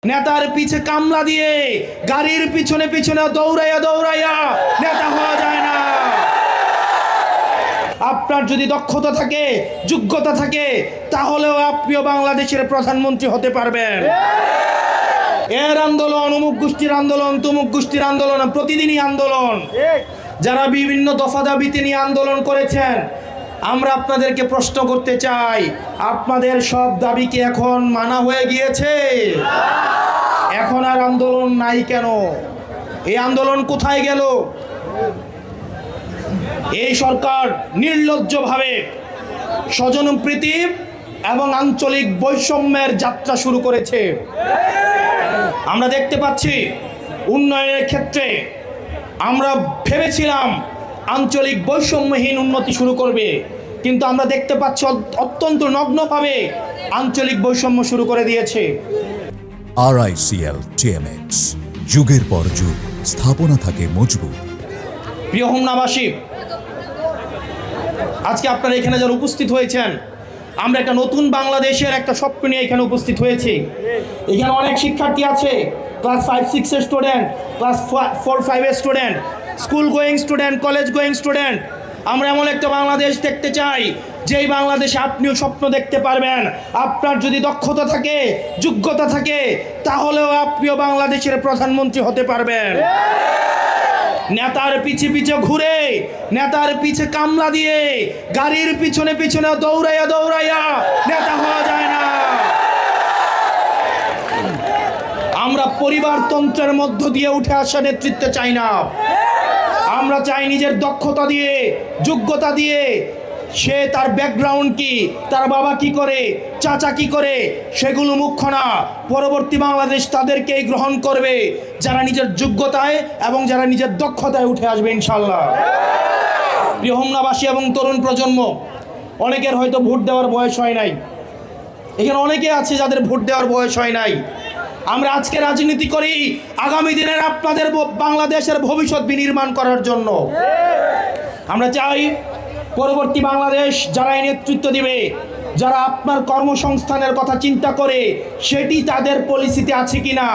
নেতার পিছে কামলা দিয়ে গাড়ির পিছনে পিছনে দৌড়াইয়া দৌড়াইয়া নেতা হওয়া যায় না। আপনার যদি দক্ষতা থাকে, যোগ্যতা থাকে, তাহলেও আপনিও বাংলাদেশের প্রধানমন্ত্রী হতে পারবেন। এর আন্দোলন, অমুক গোষ্ঠীর আন্দোলন, তমুক গোষ্ঠীর আন্দোলন, প্রতিদিনই আন্দোলন। যারা বিভিন্ন দফা দাবিতে নিয়ে আন্দোলন করেছেন, আমরা আপনাদেরকে প্রশ্ন করতে চাই, আপনাদের সব দাবি কি এখন মানা হয়ে গিয়েছে? এখন আর আন্দোলন নাই কেন? এই আন্দোলন কোথায় গেল? এই সরকার নির্লজ্জভাবে স্বজনপ্রীতি এবং আঞ্চলিক বৈষম্যের যাত্রা শুরু করেছে। আমরা দেখতে পাচ্ছি উন্নয়নের ক্ষেত্রে আমরা ভেবেছিলাম আঞ্চলিক বৈষম্যহীন উন্নতি শুরু করবে, কিন্তু আমরা দেখতে পাচ্ছি অত্যন্ত নগ্নভাবে আঞ্চলিক বৈষম্য শুরু করে দিয়েছে। RICL TMX, যুগের পর যুগ স্থাপনা থাকে মজবুত। প্রিয় হোমনাবাসী, আজকে আপনারা এখানে যারা উপস্থিত হয়েছেন, আমরা একটা নতুন বাংলাদেশের একটা স্বপ্ন নিয়ে এখানে উপস্থিত হয়েছি। এখানে অনেক শিক্ষার্থী আছে, ক্লাস 5-6 এর স্টুডেন্ট, ক্লাস 4-5 এর student, school going student, college going student. আমরা এমন একটা বাংলাদেশ দেখতে চাই যেই বাংলাদেশে আপনিও স্বপ্ন দেখতে পারবেন। আপনার যদি দক্ষতা থাকে, যোগ্যতা থাকে, তাহলেও আপনিও বাংলাদেশের প্রধানমন্ত্রী হতে পারবেন। নেতার পিছে পিছে ঘুরে, নেতার পিছে কামলা দিয়ে গাড়ির পিছনে পিছনে দৌড়াইয়া দৌড়াইয়া নেতা হওয়া যায় না। আমরা পরিবারতন্ত্রের মধ্য দিয়ে উঠে আসা নেতৃত্ব চাই না। আমরা চাই নিজের দক্ষতা দিয়ে, যোগ্যতা দিয়ে, সে তার ব্যাকগ্রাউন্ড কি, তার বাবা কি করে, চাচা কি করে, সেগুলো মুখ্য না। পরবর্তী বাংলাদেশ তাদেরকেই গ্রহণ করবে যারা নিজের যোগ্যতায় এবং যারা নিজের দক্ষতায় উঠে আসবে ইনশাল্লাহ। প্রিয় হোমনাবাসী এবং তরুণ প্রজন্ম, অনেকের হয়তো ভোট দেওয়ার বয়স হয় নাই, এখানে অনেকে আছে যাদের ভোট দেওয়ার বয়স হয় নাই। আমরা আজকে রাজনীতি করি আগামী দিনের আপনাদের বাংলাদেশের ভবিষ্যৎ বিনির্মাণ করার জন্য। আমরা চাই পরবর্তী বাংলাদেশ যারাই নেতৃত্ব দিবে, যারা আপনার কর্মসংস্থানের কথা চিন্তা করে, সেটি তাদের পলিসিতে আছে কিনা।